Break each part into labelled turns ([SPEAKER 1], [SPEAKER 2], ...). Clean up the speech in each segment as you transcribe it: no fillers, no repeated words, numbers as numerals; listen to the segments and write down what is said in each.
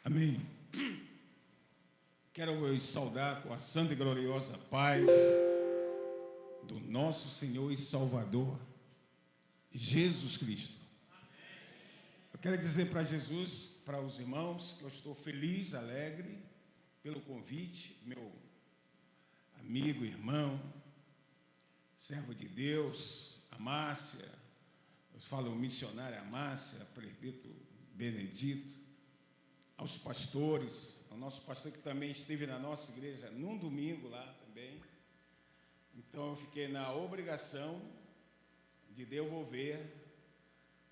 [SPEAKER 1] Amém. Quero vos saudar com a santa e gloriosa paz do nosso Senhor e Salvador, Jesus Cristo. Eu quero dizer para Jesus, para os irmãos, que eu estou feliz, alegre pelo convite, meu amigo, irmão, servo de Deus, a Márcia, eu falo missionária Márcia, prefeito Benedito, aos pastores, ao nosso pastor que também esteve na nossa igreja num domingo lá também. Então eu fiquei na obrigação de devolver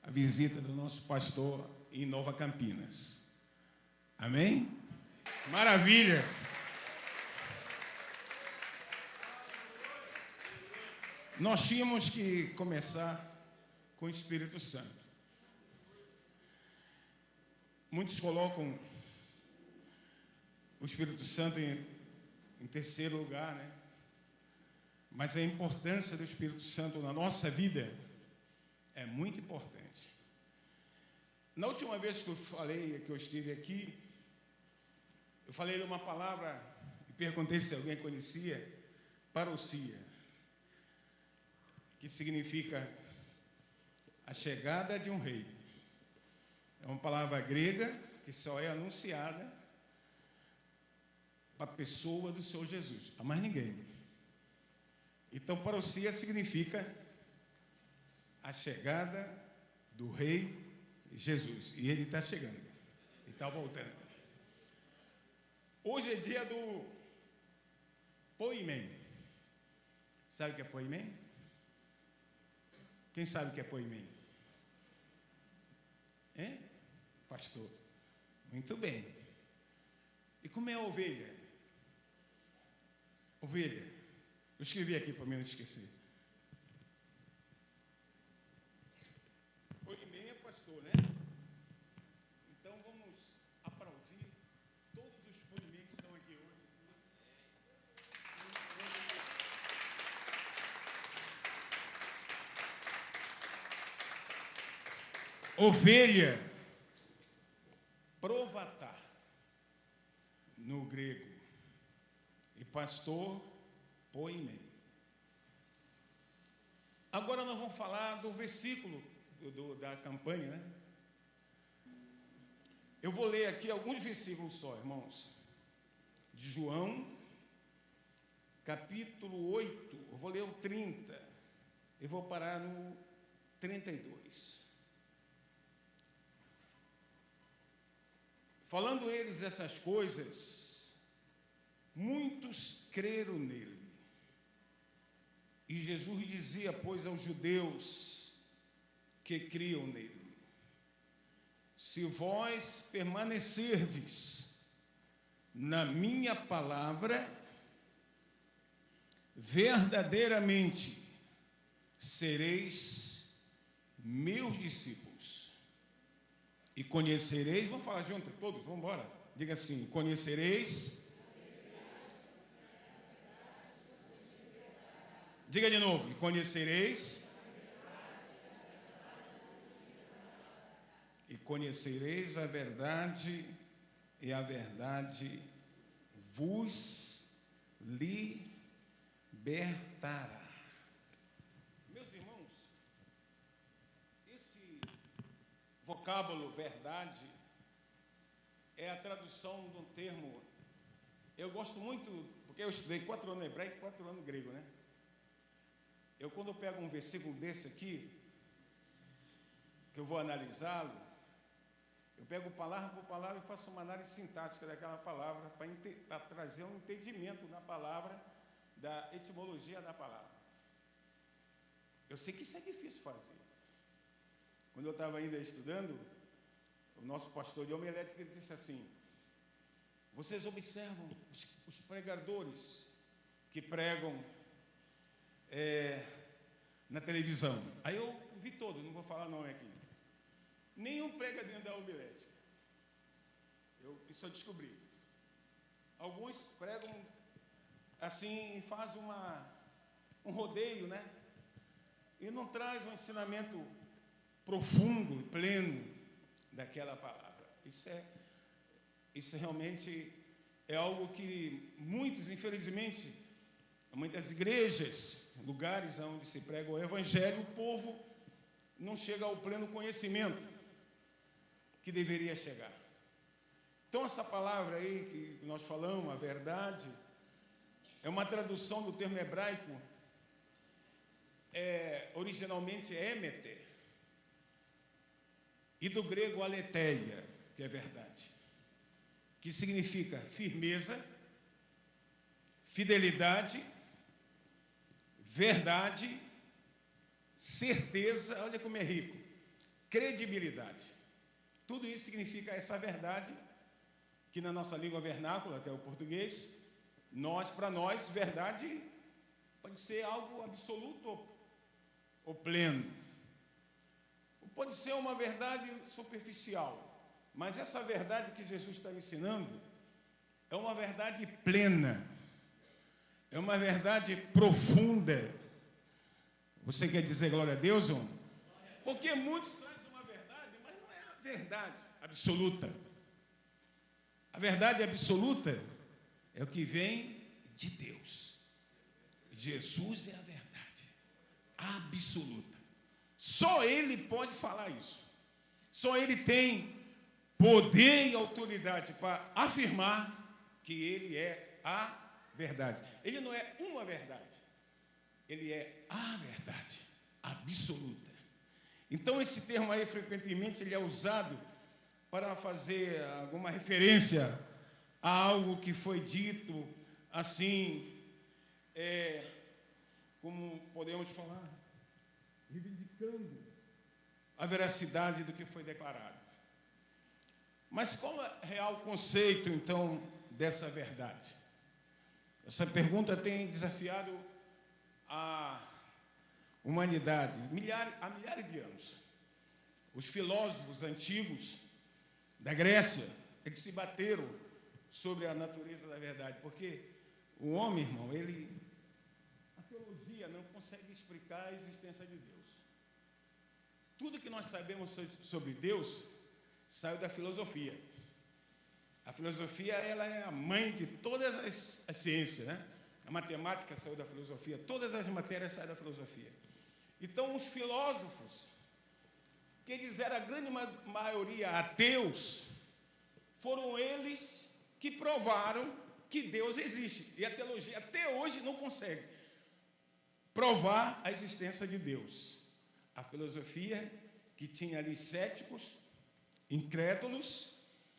[SPEAKER 1] a visita do nosso pastor em Nova Campinas. Amém? Maravilha! Nós tínhamos que começar com o Espírito Santo. Muitos colocam o Espírito Santo em terceiro lugar, né? Mas a importância do Espírito Santo na nossa vida é muito importante. Na última vez que eu falei, que eu estive aqui, eu falei de uma palavra e perguntei se alguém conhecia, parousia, que significa a chegada de um rei. É uma palavra grega que só é anunciada para a pessoa do Senhor Jesus, para mais ninguém. Então, parousia significa a chegada do rei Jesus. E ele está chegando, ele está voltando. Hoje é dia do poimen. Sabe o que é poimen? Quem sabe o que é poimen? Hein? Pastor. Muito bem. E como é a ovelha? Ovelha. Eu escrevi aqui para mim não esquecer. Poimen é pastor, né? Então vamos aplaudir todos os poimen que estão aqui hoje. Ovelha, provatar, no grego, e pastor, poimen. Agora nós vamos falar do versículo da campanha, né? Eu vou ler aqui alguns versículos só, irmãos, de João, capítulo 8, eu vou ler o 30, e vou parar no 32. Falando eles essas coisas, muitos creram nele. E Jesus dizia, pois, aos judeus que criam nele: se vós permanecerdes na minha palavra, verdadeiramente sereis meus discípulos. E conhecereis, vamos falar junto, todos, vamos embora. Diga assim: conhecereis. Diga de novo: e conhecereis. E conhecereis a verdade, e a verdade vos libertará. Meus irmãos, esse vocábulo verdade é a tradução de um termo. Eu gosto muito, porque eu estudei 4 anos hebraico e 4 anos grego, né? Quando eu pego um versículo desse aqui, que eu vou analisá-lo, eu pego palavra por palavra e faço uma análise sintática daquela palavra para trazer um entendimento na palavra, da etimologia da palavra. Eu sei que isso é difícil fazer. Quando eu estava ainda estudando, o nosso pastor de homilética disse assim: vocês observam os pregadores que pregam na televisão. Aí eu vi todos, não vou falar nome aqui. Nenhum prega dentro da homilética. Isso eu descobri. Alguns pregam assim, faz um rodeio, né? E não traz um ensinamento profundo e pleno daquela palavra. Isso Isso realmente é algo que muitos, infelizmente, muitas igrejas, lugares onde se prega o evangelho, o povo não chega ao pleno conhecimento que deveria chegar. Então, essa palavra aí que nós falamos, a verdade, é uma tradução do termo hebraico, originalmente emeter, e do grego aletheia, que é verdade, que significa firmeza, fidelidade, verdade, certeza, olha como é rico, credibilidade. Tudo isso significa essa verdade, que na nossa língua vernácula, que é o português, para nós, verdade pode ser algo absoluto ou pleno. Pode ser uma verdade superficial, mas essa verdade que Jesus está ensinando é uma verdade plena, é uma verdade profunda. Você quer dizer glória a Deus, irmão? Porque muitos trazem uma verdade, mas não é a verdade absoluta. A verdade absoluta é o que vem de Deus. Jesus é a verdade absoluta. Só Ele pode falar isso. Só Ele tem poder e autoridade para afirmar que Ele é a verdade. Ele não é uma verdade. Ele é a verdade absoluta. Então, esse termo aí, frequentemente, ele é usado para fazer alguma referência a algo que foi dito, assim, como podemos falar, reivindicando a veracidade do que foi declarado. Mas qual é o real conceito, então, dessa verdade? Essa pergunta tem desafiado a humanidade há milhares de anos. Os filósofos antigos da Grécia, eles se bateram sobre a natureza da verdade, porque o homem, irmão, a teologia não consegue explicar a existência de Deus. Tudo que nós sabemos sobre Deus saiu da filosofia. A filosofia, ela é a mãe de todas as ciências, né? A matemática saiu da filosofia, todas as matérias saem da filosofia. Então, os filósofos, que eles eram a grande maioria ateus, foram eles que provaram que Deus existe. E a teologia até hoje não consegue provar a existência de Deus. A filosofia, que tinha ali céticos, incrédulos,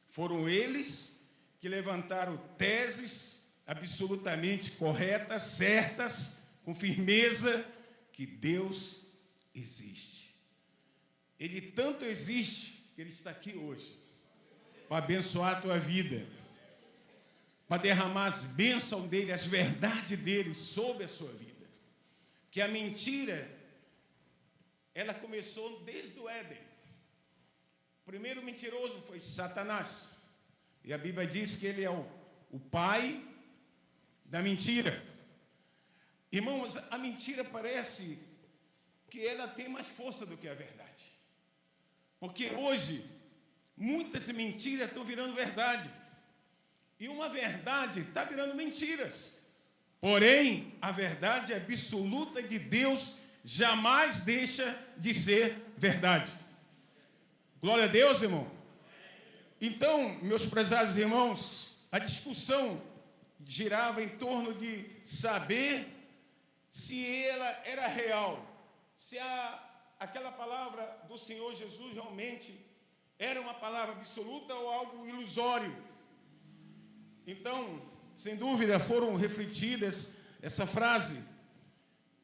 [SPEAKER 1] foram eles que levantaram teses absolutamente corretas, certas, com firmeza, que Deus existe. Ele tanto existe que Ele está aqui hoje para abençoar a tua vida, para derramar as bênçãos dEle, as verdades dEle sobre a sua vida. Que a mentira, ela começou desde o Éden. O primeiro mentiroso foi Satanás. E a Bíblia diz que ele é o pai da mentira. Irmãos, a mentira parece que ela tem mais força do que a verdade. Porque hoje, muitas mentiras estão virando verdade. E uma verdade está virando mentiras. Porém, a verdade absoluta de Deus jamais deixa de ser verdade. Glória a Deus, irmão. Então, meus prezados irmãos, a discussão girava em torno de saber se ela era real, se aquela palavra do Senhor Jesus realmente era uma palavra absoluta ou algo ilusório. Então, sem dúvida, foram refletidas essa frase,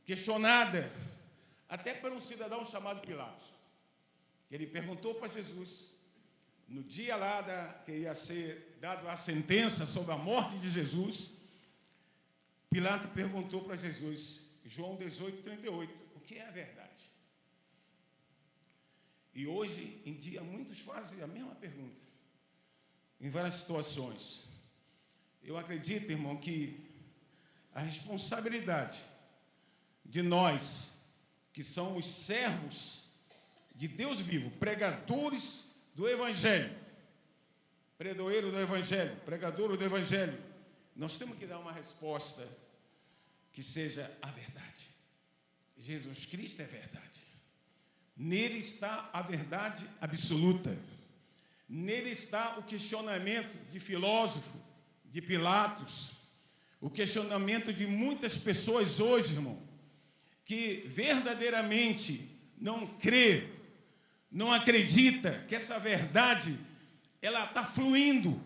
[SPEAKER 1] questionada, até por um cidadão chamado Pilatos. Ele perguntou para Jesus, no dia lá que ia ser dado a sentença sobre a morte de Jesus, Pilatos perguntou para Jesus, João 18:38, o que é a verdade? E hoje em dia muitos fazem a mesma pergunta, em várias situações. Eu acredito, irmão, que a responsabilidade de nós, que somos servos de Deus vivo, pregadores do Evangelho, pregoeiro do Evangelho, pregador do Evangelho, nós temos que dar uma resposta que seja a verdade. Jesus Cristo é verdade. Nele está a verdade absoluta. Nele está o questionamento de filósofo, de Pilatos, o questionamento de muitas pessoas hoje, irmão, que verdadeiramente não crê, não acredita que essa verdade, ela está fluindo,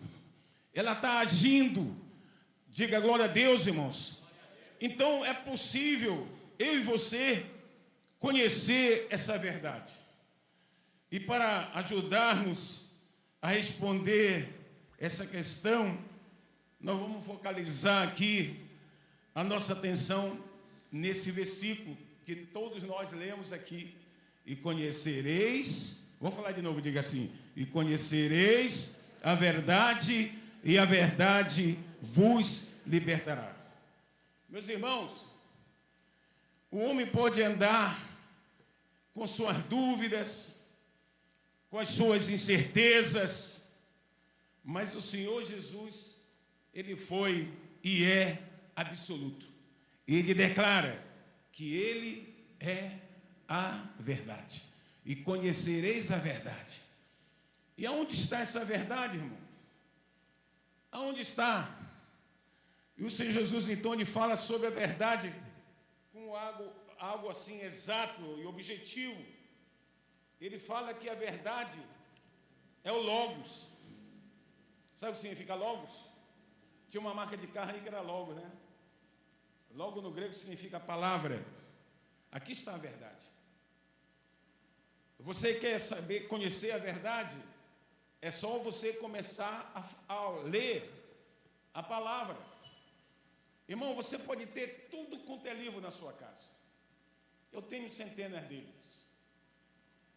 [SPEAKER 1] ela está agindo. Diga glória a Deus, irmãos. Então é possível eu e você conhecer essa verdade. E para ajudar-nos a responder essa questão, nós vamos focalizar aqui a nossa atenção nesse versículo que todos nós lemos aqui. E conhecereis, vou falar de novo, diga assim: e conhecereis a verdade, e a verdade vos libertará. Meus irmãos, o homem pode andar com suas dúvidas, com as suas incertezas, mas o Senhor Jesus, Ele foi e é absoluto. Ele declara que Ele é a verdade. E conhecereis a verdade. E aonde está essa verdade, irmão? Aonde está? E o Senhor Jesus, então, Ele fala sobre a verdade com algo assim exato e objetivo. Ele fala que a verdade é o Logos. Sabe o que significa Logos? Tinha uma marca de carro aí que era Logos, né? Logo no grego significa palavra. Aqui está a verdade. Você quer saber, conhecer a verdade? É só você começar a ler a palavra. Irmão, você pode ter tudo quanto é livro na sua casa. Eu tenho centenas deles.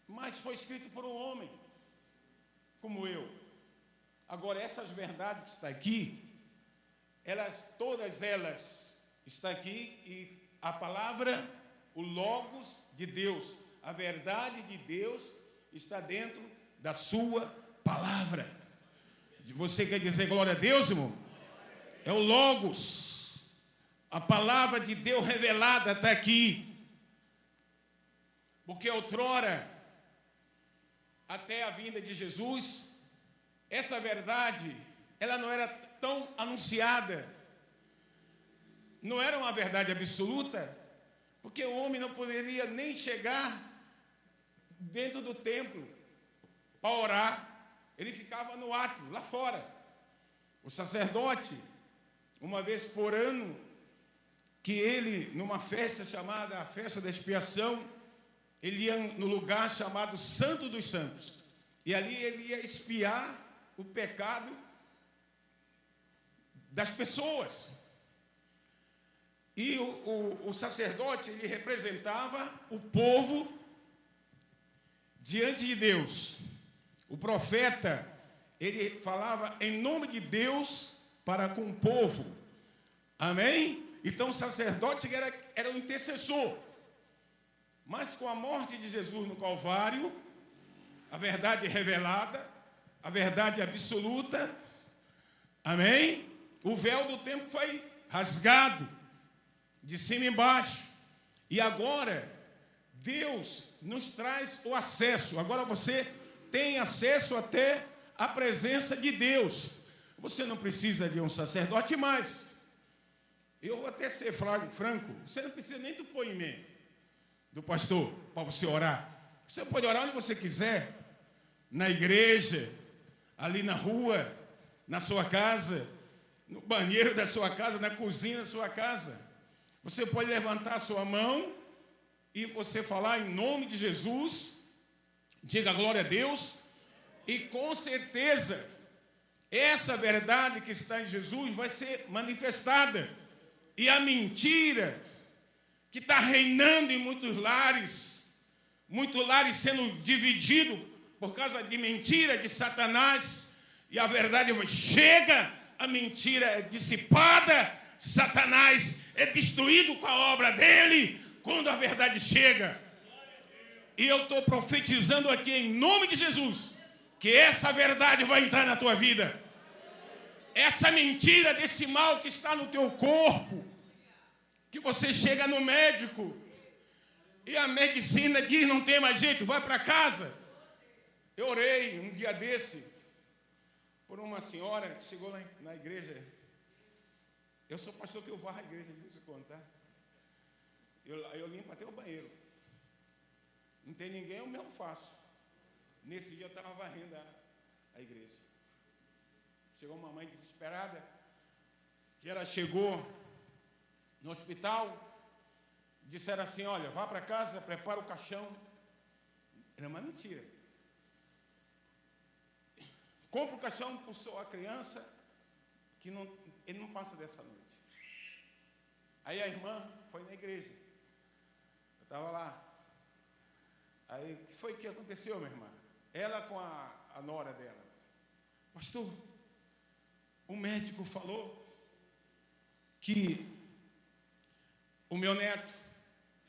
[SPEAKER 1] Mas foi escrito por um homem, como eu. Agora, essas verdades que estão aqui, todas elas estão aqui, e a palavra, o Logos de Deus, a verdade de Deus está dentro da sua palavra. Você quer dizer glória a Deus, irmão? É o Logos. A palavra de Deus revelada está aqui. Porque outrora, até a vinda de Jesus, essa verdade, ela não era tão anunciada. Não era uma verdade absoluta, porque o homem não poderia nem chegar dentro do templo para orar. Ele ficava no átrio, lá fora. O sacerdote, uma vez por ano, que ele, numa festa chamada a Festa da Expiação, ele ia no lugar chamado Santo dos Santos. E ali ele ia expiar o pecado das pessoas. E o sacerdote, ele representava o povo diante de Deus. O profeta, ele falava em nome de Deus para com o povo. Amém? Então o sacerdote era o intercessor. Mas com a morte de Jesus no Calvário, a verdade revelada, a verdade absoluta, amém? O véu do templo foi rasgado de cima e embaixo. E agora, Deus nos traz o acesso. Agora você tem acesso até a presença de Deus. Você não precisa de um sacerdote mais. Eu vou até ser franco. Você não precisa nem do poimento do pastor para você orar. Você pode orar onde você quiser. Na igreja, ali na rua, na sua casa, no banheiro da sua casa, na cozinha da sua casa. Você pode levantar a sua mão e você falar em nome de Jesus, diga glória a Deus, e com certeza essa verdade que está em Jesus vai ser manifestada. E a mentira que está reinando em muitos lares sendo divididos por causa de mentira de Satanás, e a verdade chega, a mentira é dissipada, Satanás é destruído com a obra dele, quando a verdade chega. E eu estou profetizando aqui em nome de Jesus, que essa verdade vai entrar na tua vida. Essa mentira desse mal que está no teu corpo, que você chega no médico e a medicina diz não tem mais jeito, vai para casa. Eu orei um dia desse por uma senhora que chegou lá na igreja. Eu sou pastor que eu varro a igreja, de vez em quando, tá? Eu limpo até o banheiro. Não tem ninguém, eu mesmo faço. Nesse dia eu estava varrendo a igreja. Chegou uma mãe desesperada, que ela chegou no hospital, disseram assim, olha, vá para casa, prepara o caixão. Era uma mentira. Compra o caixão para sua criança, que ele não passa dessa noite. Aí a irmã foi na igreja. Eu estava lá. Aí, o que foi que aconteceu, minha irmã? Ela com a nora dela. Pastor, o médico falou que o meu neto,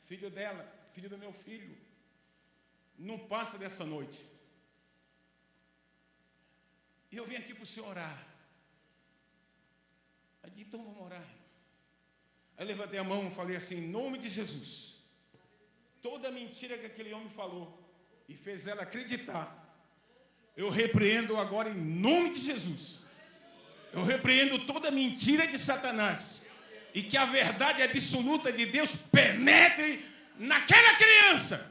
[SPEAKER 1] filho dela, filho do meu filho, não passa dessa noite. E eu vim aqui para o senhor orar. Aí, então vamos orar. Aí levantei a mão e falei assim, em nome de Jesus, toda mentira que aquele homem falou e fez ela acreditar, eu repreendo agora em nome de Jesus. Eu repreendo toda mentira de Satanás e que a verdade absoluta de Deus penetre naquela criança.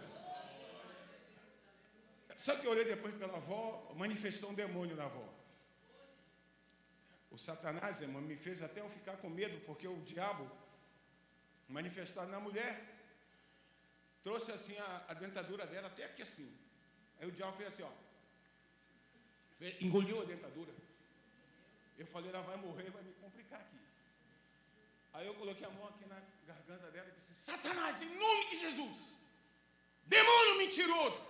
[SPEAKER 1] Sabe que eu orei depois pela avó? Manifestou um demônio na avó. O Satanás, irmão, me fez até eu ficar com medo, porque o diabo, manifestado na mulher, trouxe assim a dentadura dela até aqui assim. Aí o diabo fez assim, ó. Engoliu a dentadura. Eu falei, ela vai morrer, vai me complicar aqui. Aí eu coloquei a mão aqui na garganta dela e disse, Satanás, em nome de Jesus, demônio mentiroso,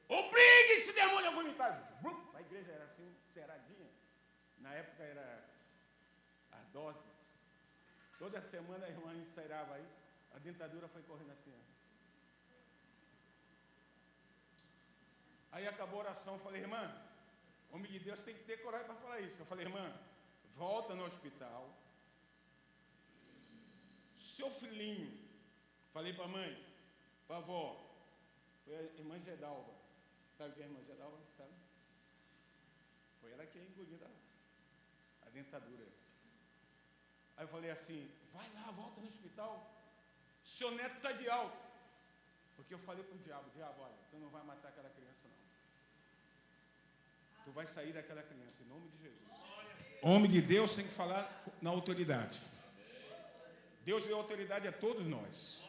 [SPEAKER 1] obrigue esse demônio a vomitar. A igreja era assim, ceradinha. Na época era a dose. Toda semana a irmã encerava aí, a dentadura foi correndo assim. Aí acabou a oração, eu falei, irmã, homem de Deus tem que ter coragem para falar isso. Eu falei, irmã, volta no hospital. Seu filhinho, falei para a mãe, para a avó, foi a irmã Gedalva. Sabe quem é a irmã Gedalva? Sabe? Foi ela que engoliu a dentadura. Aí eu falei assim, vai lá, volta no hospital. Seu neto está de alta. Porque eu falei para o diabo, olha, tu não vai matar aquela criança não. Tu vai sair daquela criança, em nome de Jesus. Homem de Deus tem que falar na autoridade. Deus deu autoridade a todos nós.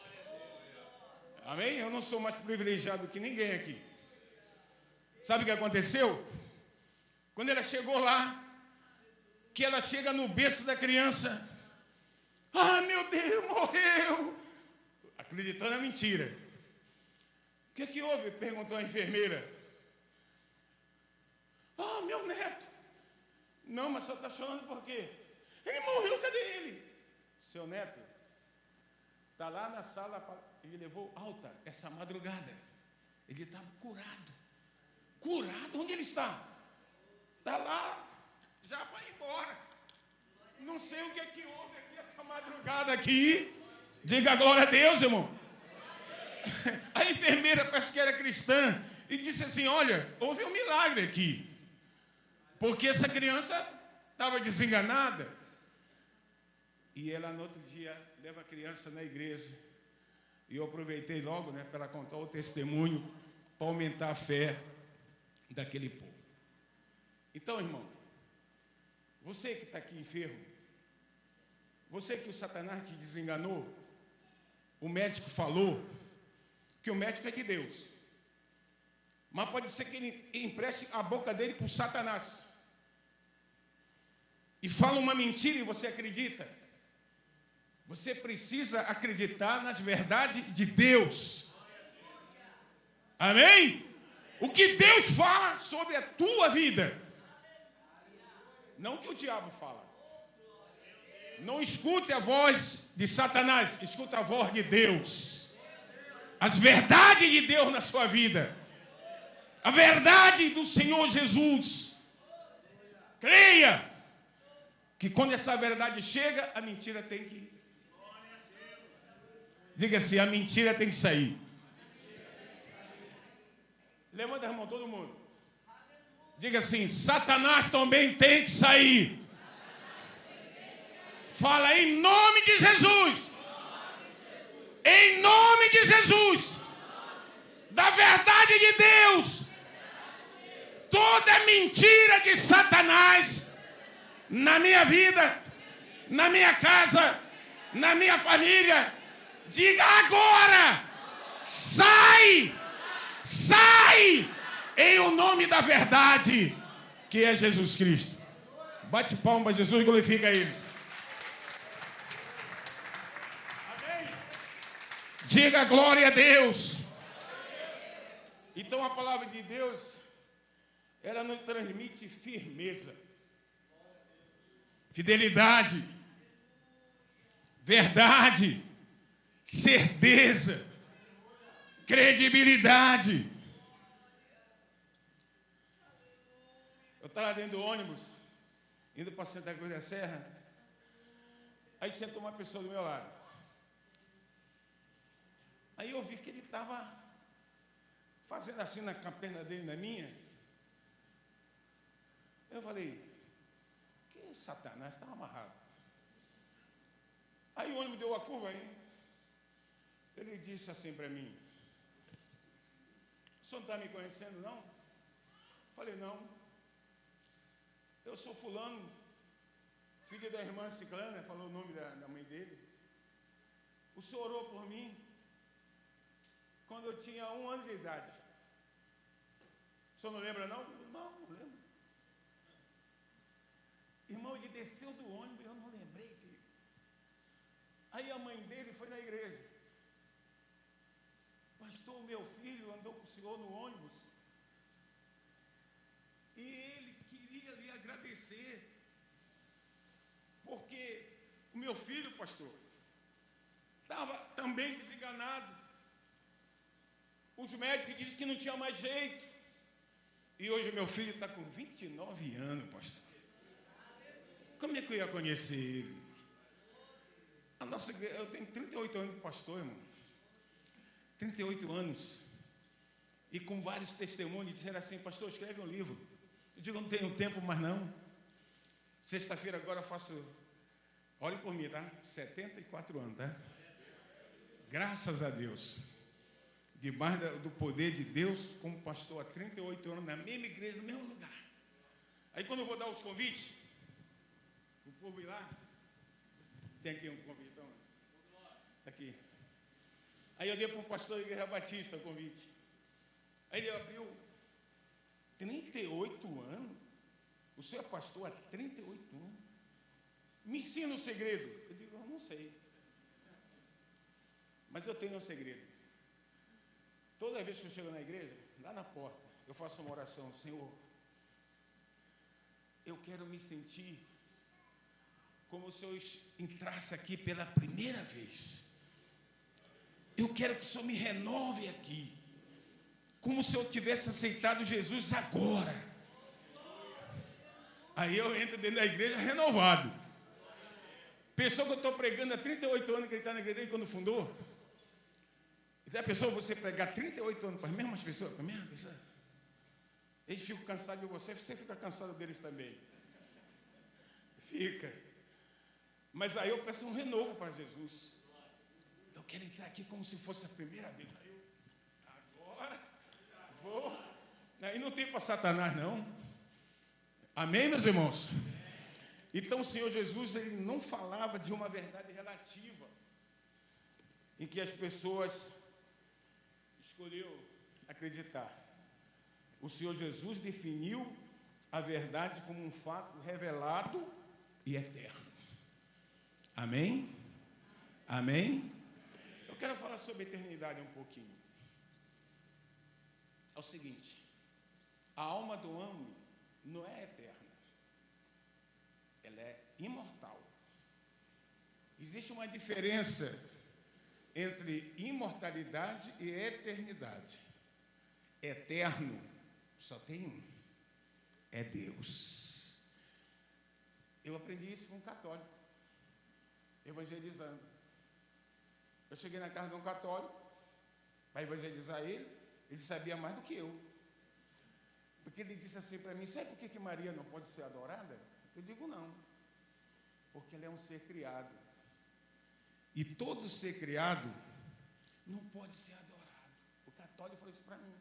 [SPEAKER 1] Amém? Eu não sou mais privilegiado que ninguém aqui. Sabe o que aconteceu? Quando ela chegou lá, que ela chega no berço da criança. Ah, meu Deus, morreu! Acreditando na mentira. O que houve? Perguntou a enfermeira. Ah, meu neto. Não, mas só está chorando por quê? Ele morreu, cadê ele? Seu neto está lá na sala, ele levou alta essa madrugada. Ele está curado. Curado? Onde ele está? Está lá, já para ir embora. Não sei o que houve aqui essa madrugada aqui. Diga glória a Deus, irmão. A enfermeira parece que era cristã e disse assim, olha, houve um milagre aqui. Porque essa criança estava desenganada. E ela no outro dia leva a criança na igreja. E eu aproveitei logo, né, para contar o testemunho, para aumentar a fé daquele povo. Então, irmão, você que está aqui enfermo, você que o Satanás te desenganou, o médico falou que o médico é de Deus. Mas pode ser que ele empreste a boca dele para o Satanás. E fala uma mentira e você acredita. Você precisa acreditar nas verdades de Deus. Amém? O que Deus fala sobre a tua vida. Não o que o diabo fala. Não escute a voz de Satanás, escuta a voz de Deus. As verdades de Deus na sua vida. a verdade do Senhor Jesus. Creia que quando essa verdade chega, a mentira tem que... Diga assim, a mentira tem que sair. Levanta a mão, todo mundo. Diga assim, Satanás também tem que sair. Fala em nome de Jesus. Em nome de Jesus. Da verdade de Deus. Toda mentira de Satanás na minha vida, na minha casa, na minha família, diga agora, sai, sai, em o nome da verdade, que é Jesus Cristo. Bate palma, Jesus, glorifica Ele. Amém? Diga glória a Deus. Então a palavra de Deus, ela nos transmite firmeza, fidelidade, verdade, certeza, credibilidade. Eu estava dentro do ônibus, indo para Santa Cruz da Serra, aí sentou uma pessoa do meu lado. Aí eu vi que ele estava fazendo assim com a perna dele na minha. Eu falei, que Satanás está amarrado. Aí o ônibus deu a curva aí. Ele disse assim para mim, o senhor não está me conhecendo, não? Falei, não. Eu sou fulano, filho da irmã Ciclana, falou o nome da mãe dele. O senhor orou por mim quando eu tinha 1 ano de idade. O senhor não lembra, não? Não, não lembro. Irmão, ele desceu do ônibus, eu não lembrei dele. Aí a mãe dele foi na igreja. Pastor, meu filho andou com o senhor no ônibus. E ele queria lhe agradecer. Porque o meu filho, pastor, estava também desenganado. Os médicos disseram que não tinha mais jeito. E hoje meu filho está com 29 anos, pastor. Como é que eu ia conhecer ele? Eu tenho 38 anos de pastor, irmão. 38 anos. E com vários testemunhos, disseram assim, pastor, escreve um livro. Eu digo, não tenho tempo mais não. Sexta-feira agora eu faço, olhe por mim, tá? 74 anos, tá? Graças a Deus. Debaixo do poder de Deus, como pastor há 38 anos, na mesma igreja, no mesmo lugar. Aí quando eu vou dar os convites, o povo ir lá, tem aqui um convitão, aqui. Aí eu dei para um pastor da Igreja Batista o convite. Aí ele abriu 38 anos. O senhor é pastor há 38 anos. Me ensina o segredo. Eu digo, eu não sei. Mas eu tenho um segredo. Toda vez que eu chego na igreja, lá na porta, eu faço uma oração. Senhor, eu quero me sentir como se eu entrasse aqui pela primeira vez. Eu quero que o Senhor me renove aqui, como se eu tivesse aceitado Jesus agora. Aí eu entro dentro da igreja renovado. Pessoa que eu estou pregando há 38 anos, que ele está na igreja quando fundou. Então a pessoa, você pregar 38 anos para as mesmas pessoas, para a mesma pessoa, eles ficam cansados de você fica cansado deles também. Fica. Mas aí eu peço um renovo para Jesus. Eu quero entrar aqui como se fosse a primeira vez. Aí eu, agora, vou. Aí não tem para Satanás, não. Amém, meus irmãos? Então o Senhor Jesus, ele não falava de uma verdade relativa, em que as pessoas escolheram acreditar. O Senhor Jesus definiu a verdade como um fato revelado e eterno. Amém? Amém? Eu quero falar sobre a eternidade um pouquinho. É o seguinte, a alma do homem não é eterna, ela é imortal. Existe uma diferença entre imortalidade e eternidade. Eterno Só tem um. É Deus. Eu aprendi isso com um católico, evangelizando. Eu cheguei na casa de um católico para evangelizar ele. Ele sabia mais do que eu. Porque ele disse assim para mim: sabe por que Maria não pode ser adorada? Eu digo: não. Porque ela é um ser criado. E todo ser criado não pode ser adorado. O católico falou isso para mim.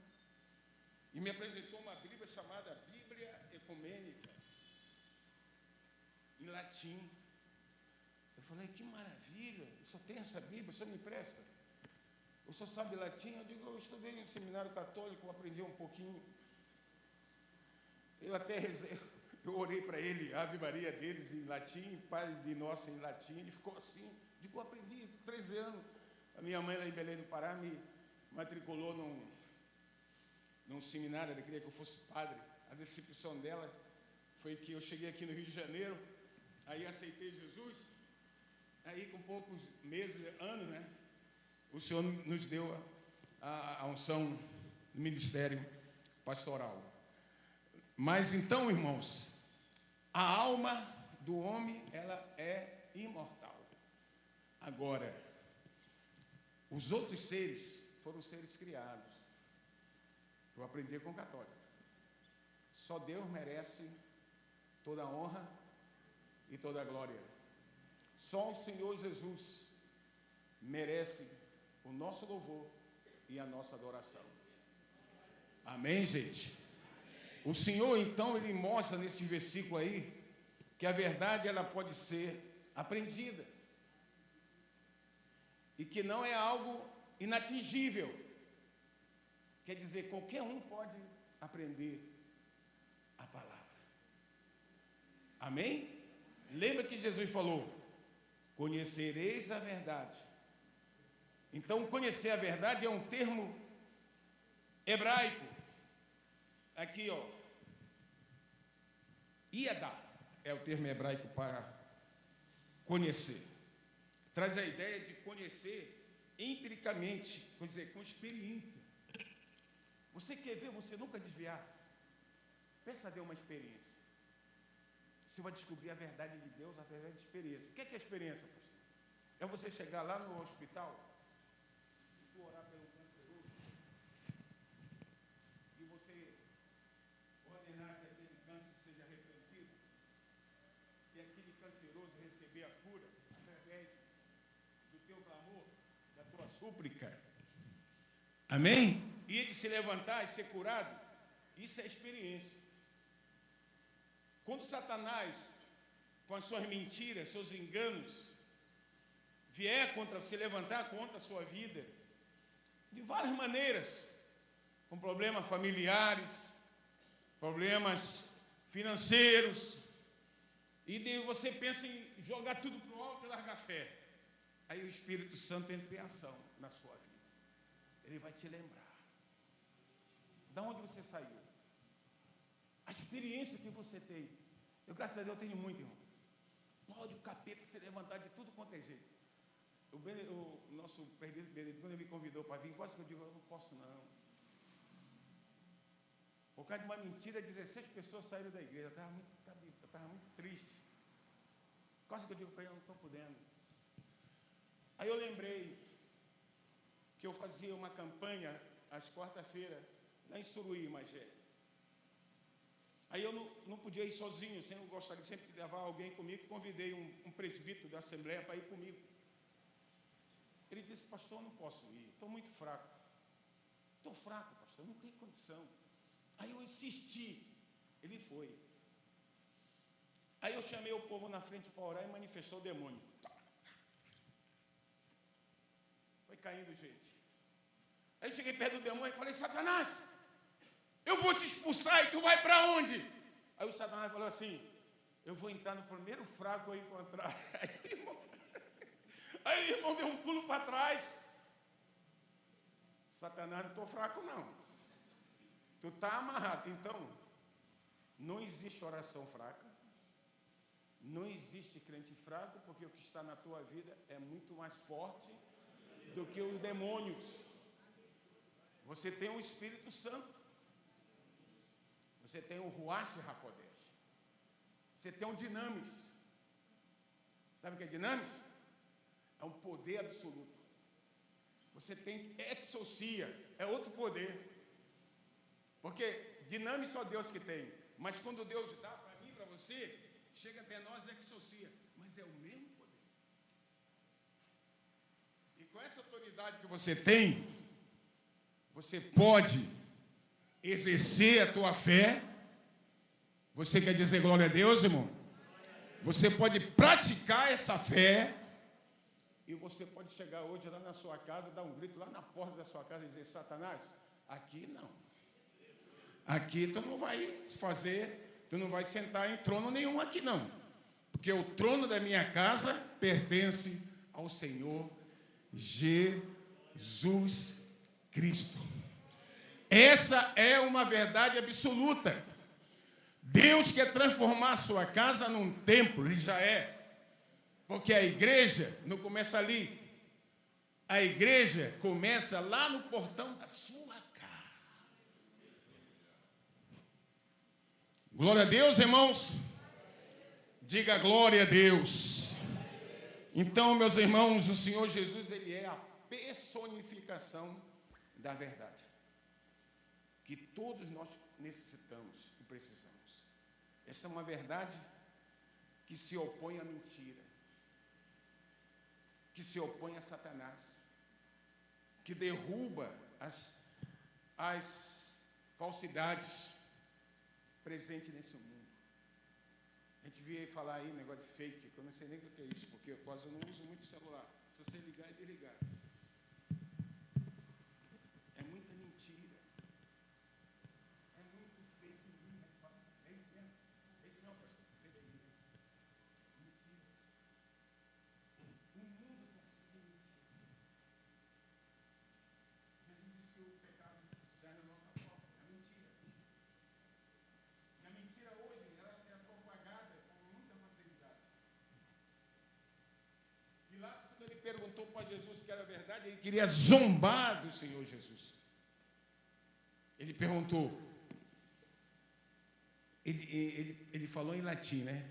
[SPEAKER 1] E me apresentou uma Bíblia chamada Bíblia Ecumênica, em latim. Eu falei: que maravilha, eu só tenho essa Bíblia, você me empresta? Eu só sabe latim? Eu digo: eu estudei em um seminário católico, aprendi um pouquinho. Eu até rezei, eu orei para ele, a Ave Maria deles em latim, Pai de Nosso em latim, ele ficou assim. Digo: eu aprendi 13 anos. A minha mãe lá em Belém do Pará me matriculou num seminário, ela queria que eu fosse padre. A decepção dela foi que eu cheguei aqui no Rio de Janeiro, aí aceitei Jesus, aí com poucos meses, anos, né, o Senhor nos deu a unção do ministério pastoral. Mas então, irmãos, a alma do homem, ela é imortal. Agora, os outros seres foram seres criados. Eu aprendi com o católico. Só Deus merece toda a honra e toda a glória. Só o Senhor Jesus merece o nosso louvor e a nossa adoração. Amém, gente? O Senhor, então, ele mostra nesse versículo aí que a verdade, ela pode ser aprendida. E que não é algo inatingível. Quer dizer, qualquer um pode aprender a palavra. Amém? Lembra que Jesus falou: conhecereis a verdade. Então, conhecer a verdade é um termo hebraico. Aqui, ó. Iadá é o termo hebraico para conhecer. Traz a ideia de conhecer empiricamente, quer dizer, com experiência. Você quer ver você nunca desviar? Peça a Deus uma experiência. Você vai descobrir a verdade de Deus através de experiência. O que é a experiência, pastor? É você chegar lá no hospital, e orar pelo canceroso, e você ordenar que aquele câncer seja repreendido, que aquele canceroso receber a cura através do teu clamor, da tua súplica. Amém? E ele se levantar e ser curado, isso é experiência. Quando Satanás, com as suas mentiras, seus enganos, vier contra, se levantar contra a sua vida, de várias maneiras, com problemas familiares, problemas financeiros, e você pensa em jogar tudo para o alto e largar a fé. Aí o Espírito Santo entra em ação na sua vida. Ele vai te lembrar de onde você saiu, a experiência que você tem. Eu, graças a Deus, tenho muito, irmão. Pode o capeta se levantar de tudo quanto é jeito. O nosso perdido Benedito, quando ele me convidou para vir, quase que eu digo: eu não posso não. Por causa de uma mentira, 16 pessoas saíram da igreja. Eu estava muito triste. Quase que eu digo para ele: eu não estou podendo. Aí eu lembrei que eu fazia uma campanha às quarta-feiras, lá em Suruí, Magé. Aí eu não podia ir sozinho, eu gostaria sempre de levar alguém comigo. Convidei um presbítero da Assembleia para ir comigo. Ele disse: pastor, eu não posso ir, estou muito fraco. Estou fraco, pastor, não tenho condição. Aí eu insisti, ele foi. Aí eu chamei o povo na frente para orar e manifestou o demônio. Foi caindo, gente. Aí cheguei perto do demônio e falei: Satanás, eu vou te expulsar e tu vai para onde? Aí o Satanás falou assim: eu vou entrar no primeiro fraco que eu encontrar. Aí o irmão deu um pulo para trás. Satanás, não estou fraco não. Tu está amarrado. Então, não existe oração fraca. Não existe crente fraco, porque o que está na tua vida é muito mais forte do que os demônios. Você tem o Espírito Santo.
[SPEAKER 2] Você tem o Ruach HaKodesh. Você tem o Dinamis. Sabe o que é Dinamis? É um poder absoluto. Você tem Exousia, é outro poder. Porque Dinamis só Deus que tem. Mas quando Deus dá para mim, para você, chega até nós Exousia. Mas é o mesmo poder. E com essa autoridade que você tem, você pode exercer a tua fé. Você quer dizer glória a Deus, irmão? Você pode praticar essa fé. E você pode chegar hoje lá na sua casa, dar um grito lá na porta da sua casa e dizer: Satanás, aqui não. Aqui tu não vai fazer, tu não vai sentar em trono nenhum aqui não. Porque o trono da minha casa pertence ao Senhor Jesus Cristo. Essa é uma verdade absoluta. Deus quer transformar a sua casa num templo, ele já é. Porque a igreja não começa ali. A igreja começa lá no portão da sua casa. Glória a Deus, irmãos. Diga glória a Deus. Então, meus irmãos, o Senhor Jesus, ele é a personificação da verdade. Que todos nós necessitamos e precisamos. Essa é uma verdade que se opõe à mentira. Que se opõe a Satanás, que derruba as falsidades presentes nesse mundo. A gente via aí falar aí negócio de fake, que eu não sei nem o que é isso, porque eu quase não uso muito celular. Se você ligar e desligar. É muita mentira. É muito fake. É isso mesmo? É isso mesmo, pastor? Perguntou para Jesus que era verdade, ele queria zombar do Senhor Jesus. Ele perguntou, ele falou em latim, né?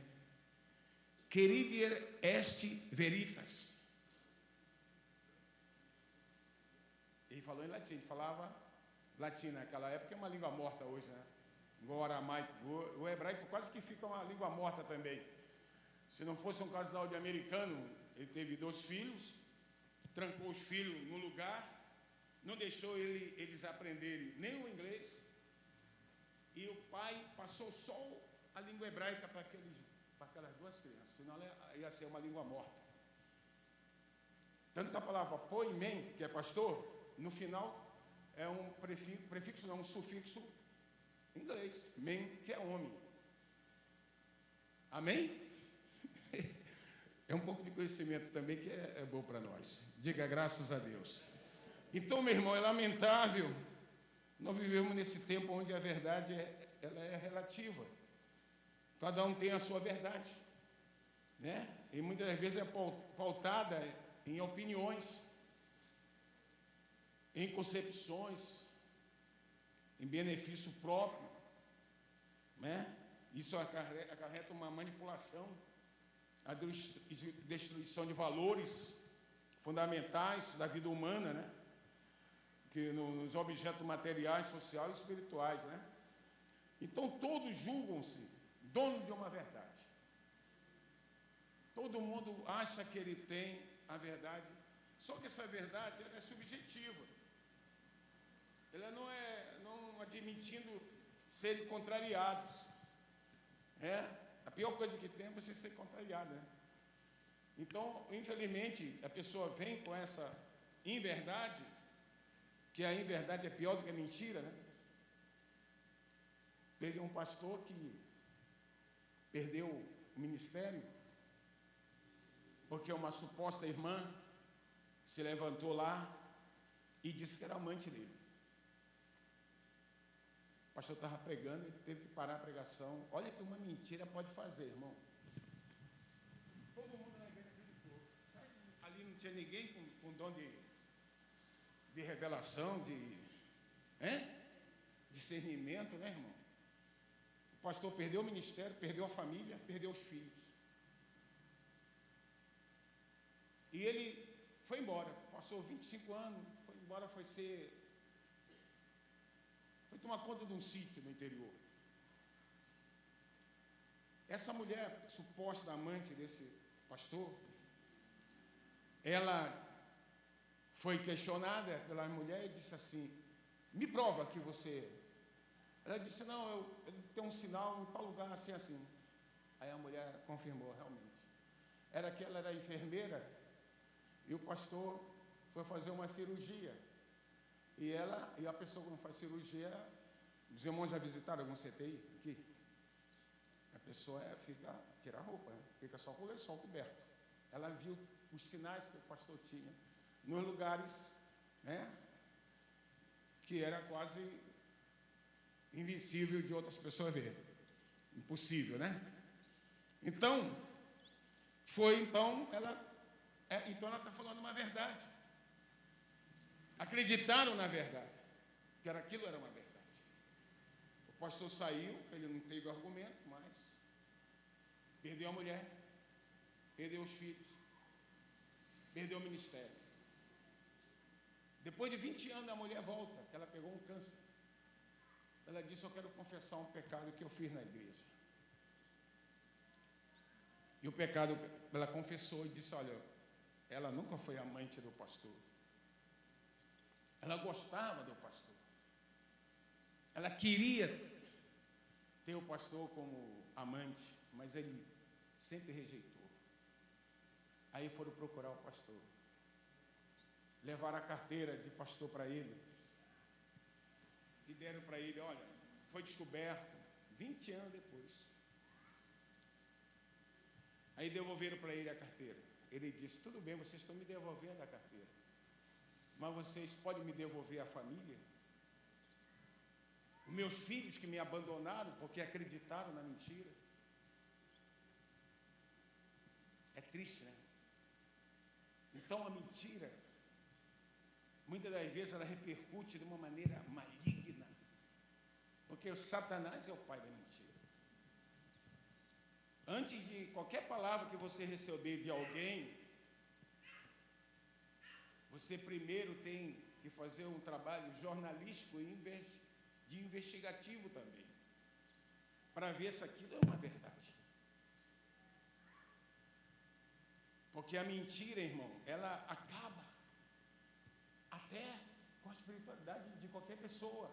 [SPEAKER 2] Querida est veritas. Ele falou em latim, ele falava latim naquela época, é uma língua morta hoje, né? Igual o aramaico, o hebraico quase que fica uma língua morta também. Se não fosse um casal de americano, ele teve 2 filhos, trancou os filhos no lugar, não deixou eles aprenderem nem o inglês, e o pai passou só a língua hebraica para aquelas 2 crianças, senão ia ser uma língua morta. Tanto que a palavra poimen, que é pastor, no final é um prefixo, não, um sufixo em inglês, men, que é homem. Amém? É um pouco de conhecimento também que é bom para nós. Diga graças a Deus. Então, meu irmão, é lamentável. Nós vivemos nesse tempo onde a verdade ela é relativa. Cada um tem a sua verdade, né? E muitas vezes é pautada em opiniões, em concepções, em benefício próprio, né? Isso acarreta uma manipulação, a destruição de valores fundamentais da vida humana, né? Que nos objetos materiais, sociais e espirituais, né? Então todos julgam-se dono de uma verdade. Todo mundo acha que ele tem a verdade, só que essa verdade ela é subjetiva. Ela não admitindo serem contrariados. A pior coisa que tem é você ser contrariado, né? Então, infelizmente, a pessoa vem com essa inverdade, que a inverdade é pior do que a mentira, né? Peguei um pastor que perdeu o ministério, porque uma suposta irmã se levantou lá e disse que era amante dele. O pastor estava pregando, ele teve que parar a pregação. Olha que uma mentira pode fazer, irmão. Todo mundo na igreja acreditou. Ali não tinha ninguém com dom de revelação, de discernimento, né, irmão? pastor perdeu o ministério, perdeu a família, perdeu os filhos. E ele foi embora, passou 25 anos, foi embora, foi tomar conta de um sítio no interior. Essa mulher, suposta amante desse pastor, ela foi questionada pela mulher e disse assim: me prova que você... Ela disse: não, eu tenho um sinal em tal lugar, assim, assim. Aí a mulher confirmou, realmente. Era que ela era enfermeira e o pastor foi fazer uma cirurgia. E a pessoa, quando faz cirurgia, os irmãos já visitaram algum CTI aqui? A pessoa tira a roupa, né? Fica só com o lençol coberto. Ela viu os sinais que o pastor tinha nos lugares, né, que era quase invisível de outras pessoas ver. Impossível, né? Então, ela está falando uma verdade. Acreditaram na verdade, que aquilo era uma verdade. O pastor saiu, ele não teve argumento, mas perdeu a mulher, perdeu os filhos, perdeu o ministério. Depois de 20 anos, a mulher volta, que ela pegou um câncer. Ela disse: eu quero confessar um pecado que eu fiz na igreja. E o pecado, ela confessou e disse: olha, ela nunca foi amante do pastor. Ela gostava do pastor. Ela queria ter o pastor como amante, mas ele sempre rejeitou. Aí foram procurar o pastor. Levaram a carteira de pastor para ele. E deram para ele: olha, foi descoberto 20 anos depois. Aí devolveram para ele a carteira. Ele disse: tudo bem, vocês estão me devolvendo a carteira, mas vocês podem me devolver a família? Os meus filhos que me abandonaram porque acreditaram na mentira. É triste, né? Então a mentira, muitas das vezes, ela repercute de uma maneira maligna, porque o Satanás é o pai da mentira. Antes de qualquer palavra que você receber de alguém, você primeiro tem que fazer um trabalho jornalístico e de investigativo também, para ver se aquilo é uma verdade. Porque a mentira, irmão, ela acaba até com a espiritualidade de qualquer pessoa.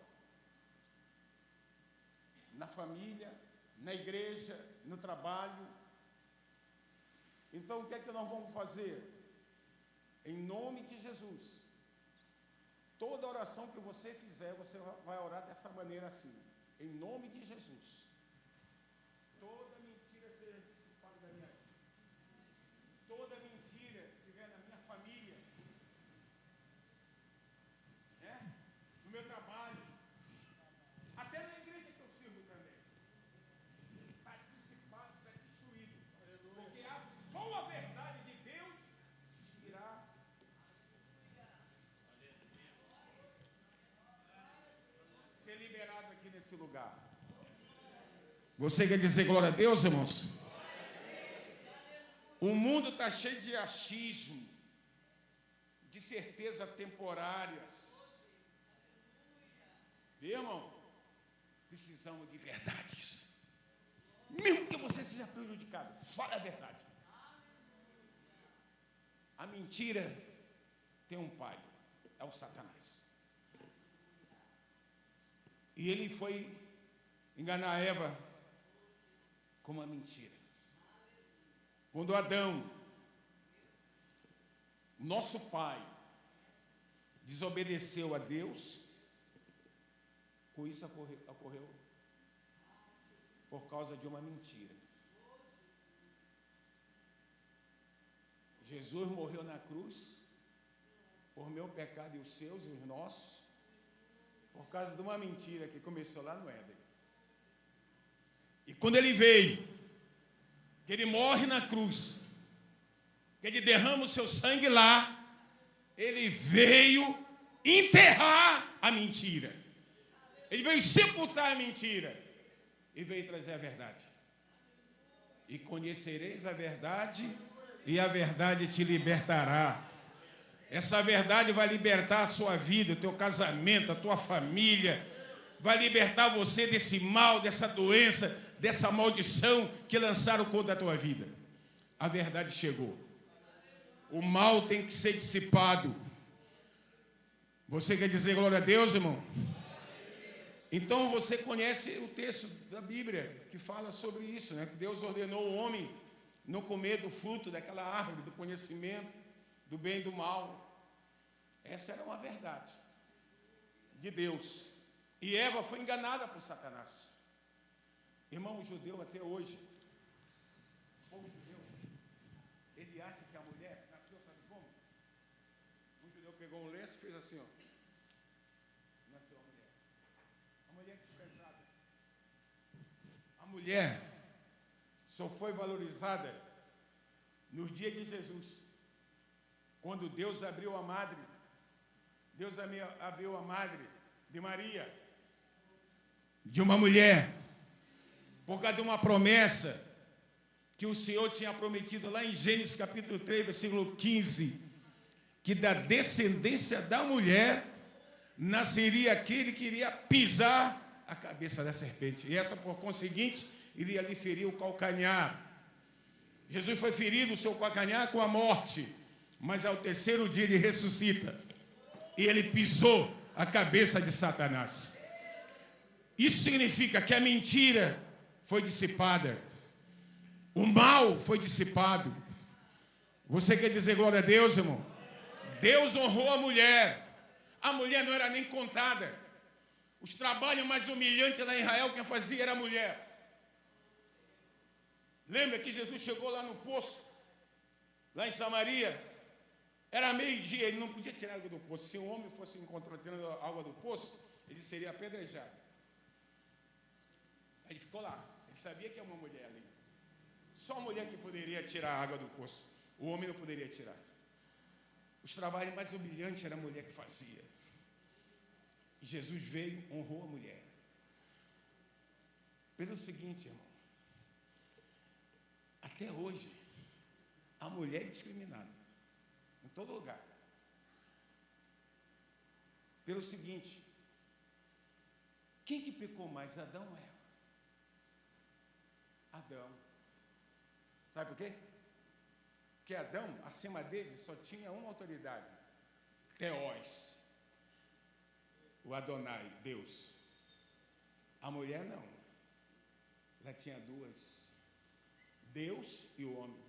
[SPEAKER 2] Na família, na igreja, no trabalho. Então, o que é que nós vamos fazer? Em nome de Jesus, toda oração que você fizer, você vai orar dessa maneira assim: em nome de Jesus, toda mentira seja dissipada da minha vida, toda mentira que estiver na minha família, né? No meu trabalho, até na igreja que eu sirvo também, está dissipado, está destruído, porque só a verdade de Deus irá ser liberado aqui nesse lugar. Você quer dizer glória a Deus, irmãos? O mundo está cheio de achismo, de certeza temporárias. Viu, irmão? Precisamos de verdades. Mesmo que você seja prejudicado, fale a verdade. A mentira tem um pai, é o Satanás. E ele foi enganar Eva com uma mentira. Quando Adão, nosso pai, desobedeceu a Deus, com isso ocorreu por causa de uma mentira. Jesus morreu na cruz por meu pecado e os seus e os nossos, por causa de uma mentira que começou lá no Éden. E quando ele veio, que ele morre na cruz, que ele derrama o seu sangue lá, ele veio enterrar a mentira. Ele veio sepultar a mentira. e veio trazer a verdade. E conhecereis a verdade, e a verdade te libertará. Essa verdade vai libertar a sua vida, o teu casamento, a tua família, vai libertar você desse mal, dessa doença, dessa maldição que lançaram contra a tua vida. A verdade chegou. O mal tem que ser dissipado. Você quer dizer glória a Deus, irmão? Então você conhece o texto da Bíblia que fala sobre isso, né? Que Deus ordenou o homem não comer do fruto daquela árvore do conhecimento do bem e do mal. Essa era uma verdade de Deus. E Eva foi enganada por Satanás. Irmão, o judeu até hoje, o povo judeu, ele acha que a mulher nasceu, sabe como? Um judeu pegou um lenço e fez assim, ó. Nasceu a mulher. A mulher desprezada. A mulher só foi valorizada nos dias de Jesus, quando Deus abriu a madre. Deus abriu a madre de Maria, de uma mulher, por causa de uma promessa que o Senhor tinha prometido lá em Gênesis capítulo 3, versículo 15, que da descendência da mulher nasceria aquele que iria pisar a cabeça da serpente, e essa, por conseguinte, iria lhe ferir o calcanhar. Jesus foi ferido o seu calcanhar com a morte, mas ao terceiro dia ele ressuscita, e ele pisou a cabeça de Satanás. Isso significa que a mentira foi dissipada, o mal foi dissipado. Você quer dizer glória a Deus, irmão? Deus honrou a mulher não era nem contada. Os trabalhos mais humilhantes lá em Israel, quem fazia era a mulher. Lembra que Jesus chegou lá no poço, lá em Samaria? Era meio-dia, ele não podia tirar água do poço. Se um homem fosse encontrar tirando água do poço, ele seria apedrejado. Aí ele ficou lá. Ele sabia que é uma mulher ali. Só a mulher que poderia tirar a água do poço. O homem não poderia tirar. Os trabalhos mais humilhantes era a mulher que fazia. E Jesus veio, honrou a mulher. Pelo seguinte, irmão. Até hoje, a mulher é discriminada. Em todo lugar. Pelo seguinte, quem que pecou mais, Adão ou Eva? Adão. Sabe por quê? Porque Adão, acima dele, só tinha uma autoridade. Theos. O Adonai, Deus. A mulher não. Ela tinha duas. Deus e o homem.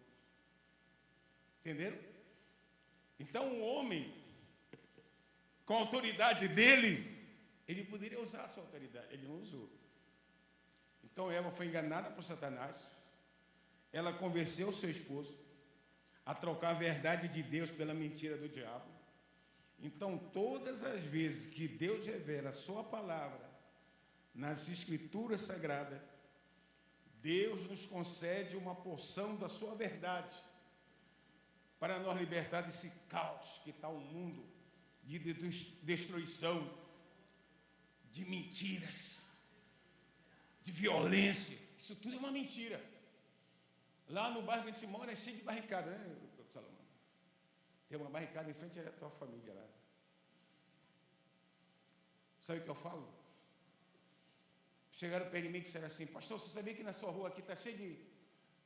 [SPEAKER 2] Entenderam? Então o homem, com a autoridade dele, ele poderia usar a sua autoridade, ele não usou. Então Eva foi enganada por Satanás, ela convenceu o seu esposo a trocar a verdade de Deus pela mentira do diabo. Então todas as vezes que Deus revela a sua palavra nas escrituras sagradas, Deus nos concede uma porção da sua verdade, para nos libertar desse caos que está o mundo, de destruição, de mentiras, de violência. Isso tudo é uma mentira. Lá no bairro que a gente mora é cheio de barricada, né, Salomão? Tem uma barricada em frente à tua família lá. Sabe o que eu falo? Chegaram perto de mim e disseram assim: pastor, você sabia que na sua rua aqui está cheio de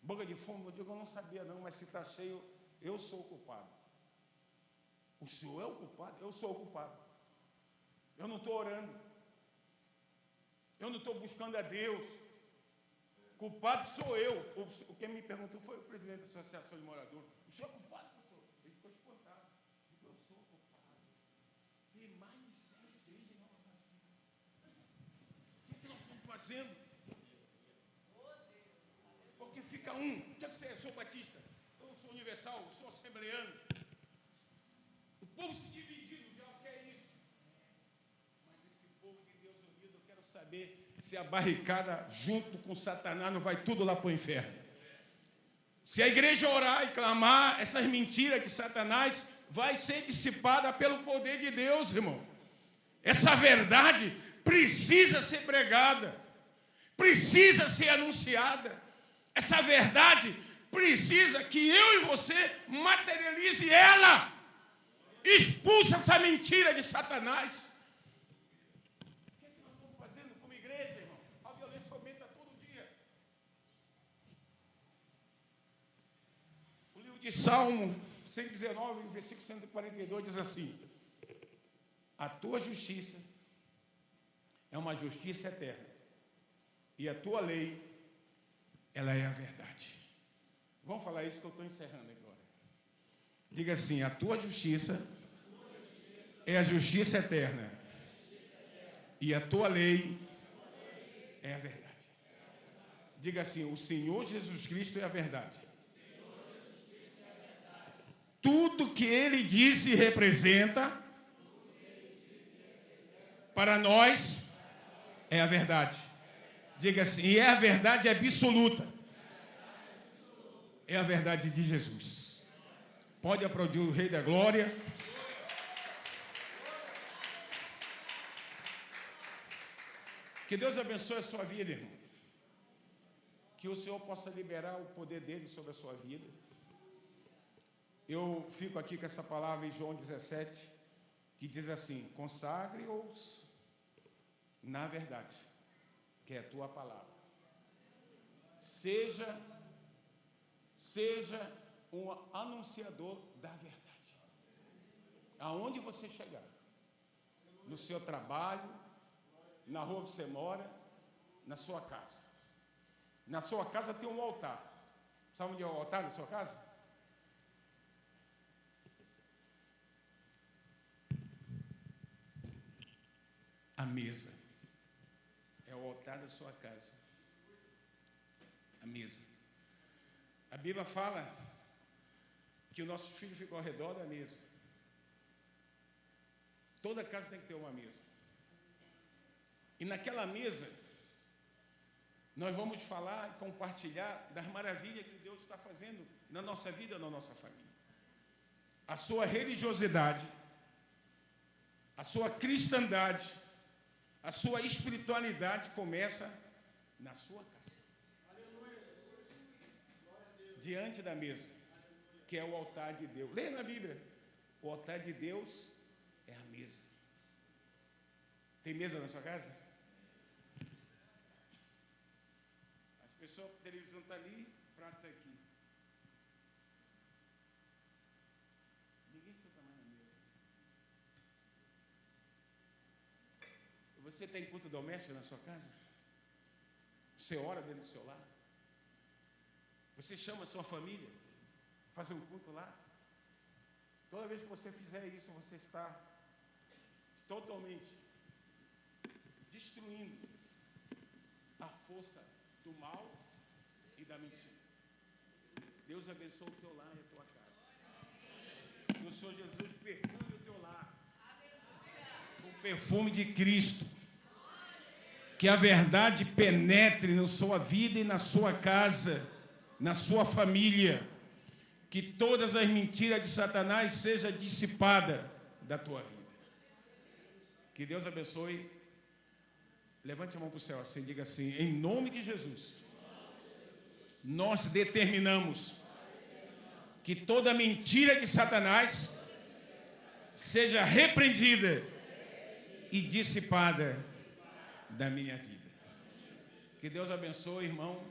[SPEAKER 2] boca de fumo? Eu digo, eu não sabia não, mas se está cheio, eu sou o culpado. O senhor é o culpado? Eu sou o culpado. Eu não estou orando. Eu não estou buscando a Deus. Culpado sou eu. O que me perguntou foi o presidente da Associação de Moradores. O senhor é culpado, professor? Ele ficou espantado. Eu sou o culpado. Tem mais de 7 igrejas em Nova Brasília. O que nós estamos fazendo? Porque fica um. O que você é? Eu sou batista. Eu sou universal. Eu sou assembleano. O povo se dividindo já, o que é isso? Mas esse povo de Deus unido, eu quero saber se a barricada junto com Satanás não vai tudo lá para o inferno. Se a igreja orar e clamar, essas mentiras de Satanás vai ser dissipada pelo poder de Deus, irmão. Essa verdade precisa ser pregada. precisa ser anunciada. Essa verdade precisa que eu e você materialize ela. Expulsa essa mentira de Satanás. O que é que nós estamos fazendo como igreja, irmão? A violência aumenta todo dia. O livro de Salmo 119, versículo 142 diz assim: a tua justiça é uma justiça eterna, e a tua lei, ela é a verdade. Vamos falar isso que eu estou encerrando agora. Diga assim: a tua justiça é a justiça eterna, e a tua lei é a verdade. Diga assim: o Senhor Jesus Cristo é a verdade. Tudo que Ele diz e representa, para nós, é a verdade. Diga assim: e é a verdade absoluta. É a verdade de Jesus. Pode aplaudir o Rei da Glória. Que Deus abençoe a sua vida, irmão. Que o Senhor possa liberar o poder dele sobre a sua vida. Eu fico aqui com essa palavra em João 17, que diz assim: consagre-os na verdade, que é a tua palavra. Seja um anunciador da verdade. Aonde você chegar, no seu trabalho, na rua que você mora, na sua casa. Na sua casa tem um altar. Sabe onde é o altar da sua casa? A mesa. É o altar da sua casa. A mesa. A Bíblia fala que os nossos filhos ficam ao redor da mesa. Toda casa tem que ter uma mesa. E naquela mesa, nós vamos falar e compartilhar das maravilhas que Deus está fazendo na nossa vida, na nossa família. A sua religiosidade, a sua cristandade, a sua espiritualidade começa na sua casa. Diante da mesa, que é o altar de Deus. Leia na Bíblia. O altar de Deus é a mesa. Tem mesa na sua casa? As pessoas, a televisão está ali, o prato está aqui. Ninguém senta mais na mesa. Você tem culto doméstico na sua casa? Você ora dentro do seu lar? Você chama a sua família para fazer um culto lá? Toda vez que você fizer isso, você está totalmente destruindo a força do mal e da mentira. Deus abençoe o teu lar e a tua casa. Que o Senhor Jesus perfume o teu lar com o perfume de Cristo. Que a verdade penetre na sua vida e na sua casa, na sua família. Que todas as mentiras de Satanás sejam dissipadas da tua vida. Que Deus abençoe. Levante a mão para o céu assim, diga assim: em nome de Jesus, nós determinamos que toda mentira de Satanás seja repreendida e dissipada da minha vida. Que Deus abençoe, irmão.